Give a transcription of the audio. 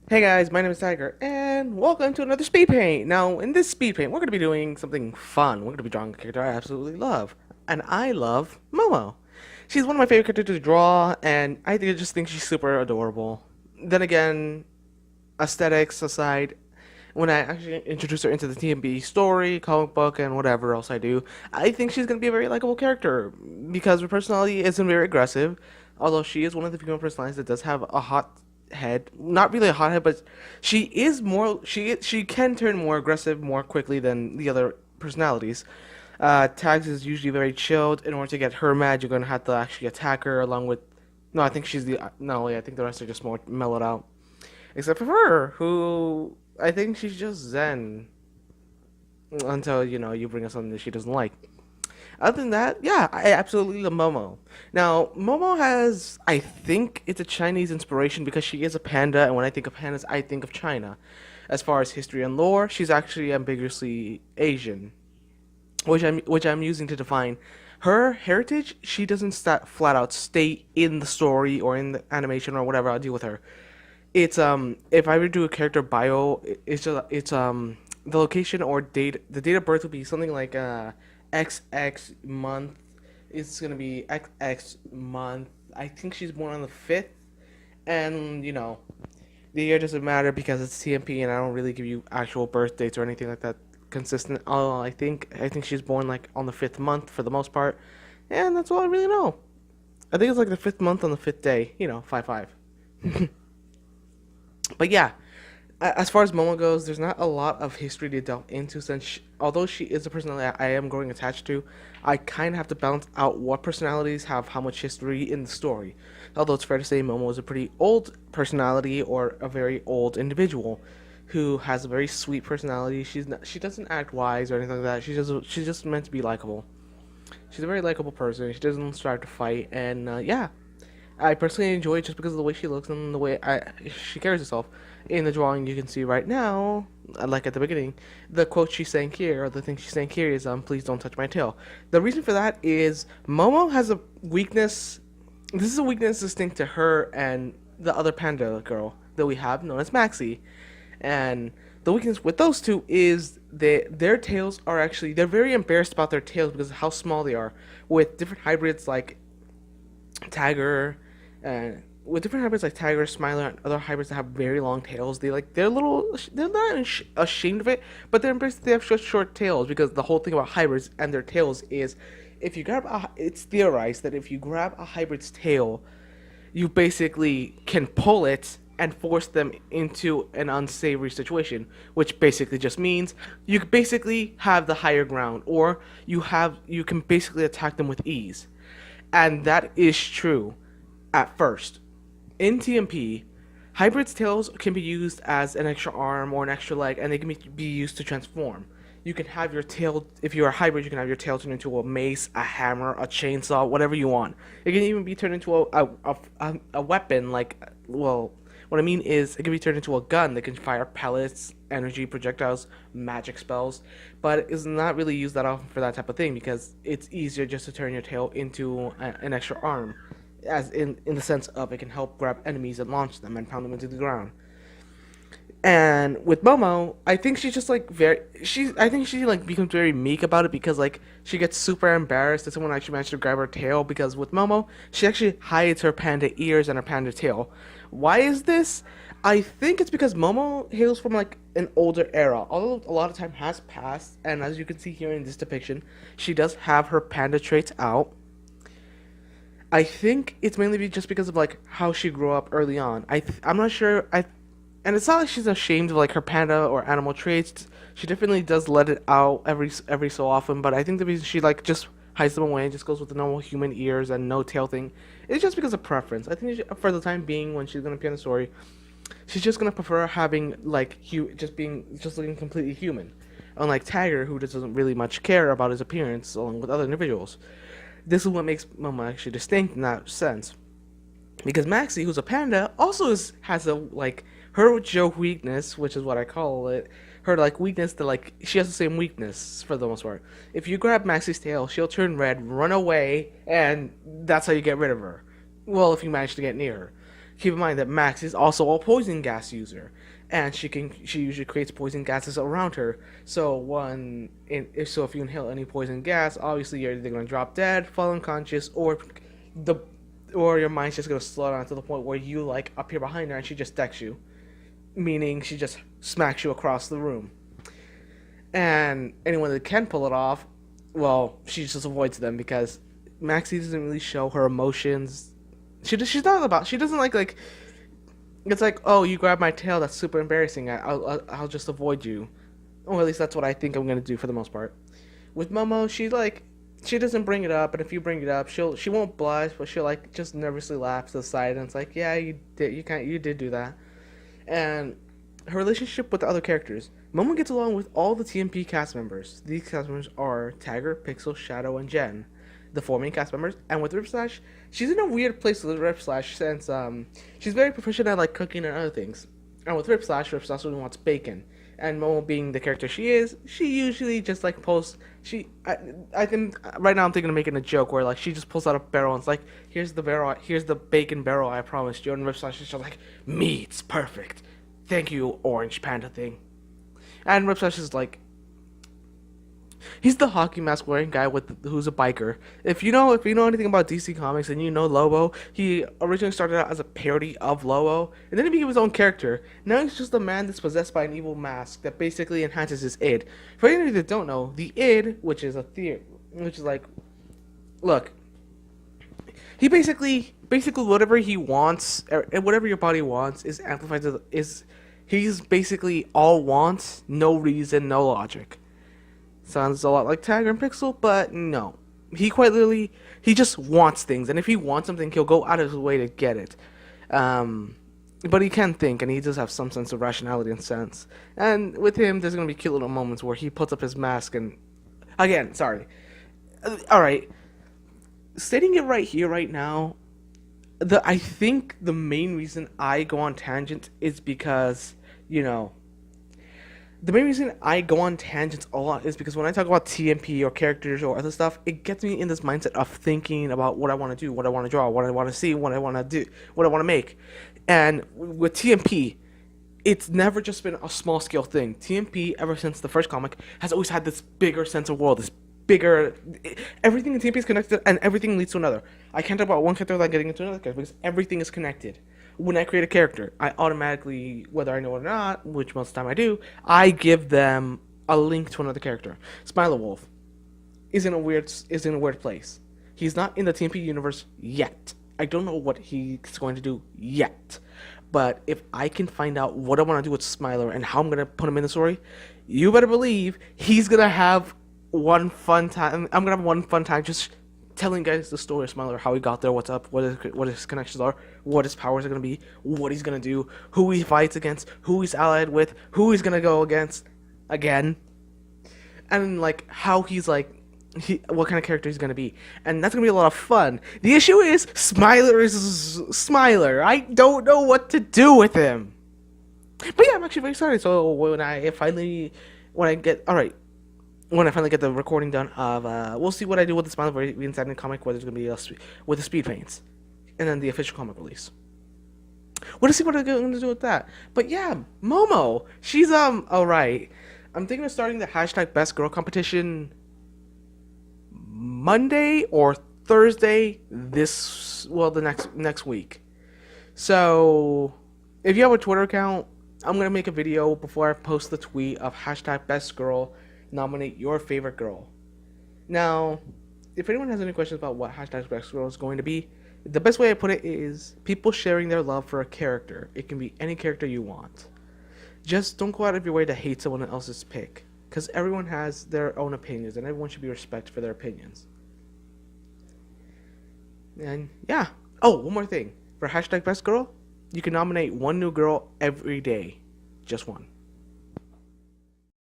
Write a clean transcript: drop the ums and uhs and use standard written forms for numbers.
Hey guys, my name is Tiger, and welcome to another speed paint. Now, in this speed paint, we're going to be doing something fun. We're going to be drawing a character I absolutely love, and I love Momo. She's one of my favorite characters to draw, and just think she's super adorable. Then again, aesthetics aside, when I actually introduce her into the TMB story, comic book, and whatever else I do, I think she's going to be a very likable character because her personality isn't very aggressive, although she is one of the female personalities that does have a hot head. Not really a hot head, but she can turn more aggressive more quickly than the other personalities. Tags is usually very chilled. In order to get her mad, you're going to have to actually attack her along with. No, I think she's the. No, yeah, I think the rest are just more mellowed out. Except for her, who I think she's just zen until you bring us something that she doesn't like. Other than that, yeah, I absolutely love Momo. Now, Momo has, I think it's a Chinese inspiration because she is a panda, and when I think of pandas, I think of China. As far as history and lore, she's actually ambiguously Asian, which I'm using to define her heritage. She doesn't flat out stay in the story or in the animation or whatever. I'll deal with her. It's if I were to do a character bio, it's the location or date the date of birth would be something like XX month. It's gonna be XX month. I think she's born on the 5th, and the year doesn't matter because it's TMP and I don't really give you actual birth dates or anything like that consistent. Oh, I think she's born like on the 5th month for the most part, and that's all I really know. I think it's like the 5th month on the 5th day. 5/5. But yeah, as far as Momo goes, there's not a lot of history to delve into since although she is a personality I am growing attached to, I kind of have to balance out what personalities have how much history in the story. Although it's fair to say Momo is a pretty old personality or a very old individual who has a very sweet personality. She doesn't act wise or anything like that. She's just meant to be likable. She's a very likable person. She doesn't strive to fight, and yeah, I personally enjoy it just because of the way she looks and the way she carries herself. In the drawing you can see right now, like at the beginning, the quote she's saying here, or the thing she's saying here is, please don't touch my tail. The reason for that is Momo has a weakness. This is a weakness distinct to her and the other panda girl that we have, known as Maxie. And the weakness with those two is their tails are actually, they're very embarrassed about their tails because of how small they are. With different hybrids like Tiger, and with different hybrids like Tiger, Smiler, and other hybrids that have very long tails, they're not ashamed of it, but they're embarrassed that they have short tails because the whole thing about hybrids and their tails is, if you grab it's theorized that if you grab a hybrid's tail, you basically can pull it and force them into an unsavory situation, which basically just means you basically have the higher ground, or you can basically attack them with ease. And that is true at first. In TMP, hybrid's tails can be used as an extra arm or an extra leg, and they can be used to transform. You can have your tail, if you're a hybrid, you can have your tail turned into a mace, a hammer, a chainsaw, whatever you want. It can even be turned into a weapon, like, well, what I mean is, it can be turned into a gun that can fire pellets, energy, projectiles, magic spells, but it's not really used that often for that type of thing because it's easier just to turn your tail into an extra arm, as in the sense of it can help grab enemies and launch them and pound them into the ground. And with Momo, I think she's just like I think she like becomes very meek about it because like she gets super embarrassed that someone actually managed to grab her tail, because with Momo, she actually hides her panda ears and her panda tail. Why is this? I think it's because Momo hails from like an older era. Although a lot of time has passed, and as you can see here in this depiction, she does have her panda traits out. I think it's mainly just because of like how she grew up early on. I'm not sure. And it's not like she's ashamed of like her panda or animal traits. She definitely does let it out every so often. But I think the reason she like just hides them away and just goes with the normal human ears and no tail thing is just because of preference. I think for the time being, when she's gonna be in the story, she's just gonna prefer having like just looking completely human, unlike Tiger, who doesn't really much care about his appearance along with other individuals. This is what makes Momo actually distinct in that sense. Because Maxie, who's a panda, also has a like her joke weakness, which is what I call it. Her like weakness that like she has the same weakness for the most part. If you grab Maxie's tail, she'll turn red, run away, and that's how you get rid of her. Well, if you manage to get near her. Keep in mind that Max is also a poison gas user, and she usually creates poison gases around her. So if you inhale any poison gas, obviously you're either gonna drop dead, fall unconscious, the or your mind's just gonna slow down to the point where you like appear behind her and she just decks you, meaning she just smacks you across the room. And anyone that can pull it off, well, she just avoids them because Maxie doesn't really show her emotions. She's not about. She doesn't like. It's like, oh, you grabbed my tail. That's super embarrassing. I'll just avoid you. Or at least that's what I think I'm gonna do for the most part. With Momo, she doesn't bring it up, and if you bring it up, she won't blush, but she'll like just nervously laugh to the side, and it's like, yeah, you did do that. And her relationship with the other characters. Momo gets along with all the TMP cast members. These cast members are Tiger, Pixel, Shadow, and Jen, the four main cast members. And with Ripslash, she's in a weird place with Ripslash since she's very proficient at like cooking and other things. And with Ripslash really wants bacon. And Momo being the character she is, she usually just like posts. I can right now I'm thinking of making a joke where like she just pulls out a barrel and it's like, here's the barrel, here's the bacon barrel I promised you. And Ripslash is just like, meat's perfect. Thank you, orange panda thing. And Ripsash is like, he's the hockey mask wearing guy who's a biker. If you know anything about DC Comics and you know Lobo, he originally started out as a parody of Lobo, and then he became his own character. Now he's just a man that's possessed by an evil mask that basically enhances his id. For any that don't know, the id, which is a theory, which is like, look, he basically whatever he wants, and whatever your body wants, is amplified to is. He's basically all wants, no reason, no logic. Sounds a lot like Tiger and Pixel, but no. He quite literally, he just wants things, and if he wants something, he'll go out of his way to get it. But he can think, and he does have some sense of rationality and sense. And with him, there's gonna be cute little moments where he puts up his mask and, again, sorry. All right, stating it right here, right now. I think the main reason I go on tangents is because, you know, the main reason I go on tangents a lot is because when I talk about TMP or characters or other stuff, it gets me in this mindset of thinking about what I want to do, what I want to draw, what I want to see, what I want to do, what I want to make. And with TMP, it's never just been a small scale thing. TMP, ever since the first comic, has always had this bigger sense of world, this bigger. Everything in TMP is connected, and everything leads to another. I can't talk about one character without getting into another character because everything is connected. When I create a character, I automatically, whether I know it or not, which most of the time I do, I give them a link to another character. Smiler Wolf is in a weird place. He's not in the TMP universe yet. I don't know what he's going to do yet. But if I can find out what I want to do with Smiler and how I'm going to put him in the story, you better believe he's going to have one fun time. I'm going to have one fun time just telling guys the story of Smiler, how he got there, what's up, what his connections are, what his powers are going to be, what he's going to do, who he fights against, who he's allied with, who he's going to go against again. And like how he's like what kind of character he's gonna be, and that's gonna be a lot of fun. The issue is Smiler is Smiler. I don't know what to do with him. But yeah, I'm actually very excited. So when I finally get the recording done of we'll see what I do with the Smiler inside the comic, whether it's gonna be with the speed paints, and then the official comic release. We'll see what I'm gonna do with that. But yeah, Momo, she's alright. I'm thinking of starting the hashtag Best Girl competition Monday or Thursday the next week. So if you have a Twitter account, I'm gonna make a video before I post the tweet of hashtag Best Girl. Nominate your favorite girl. Now, if anyone has any questions about what hashtag Best Girl is going to be, the best way I put it is people sharing their love for a character. It can be any character you want. Just don't go out of your way to hate someone else's pick. Because everyone has their own opinions, and everyone should be respected for their opinions. And yeah. Oh, one more thing. For hashtag Best Girl, you can nominate one new girl every day. Just one.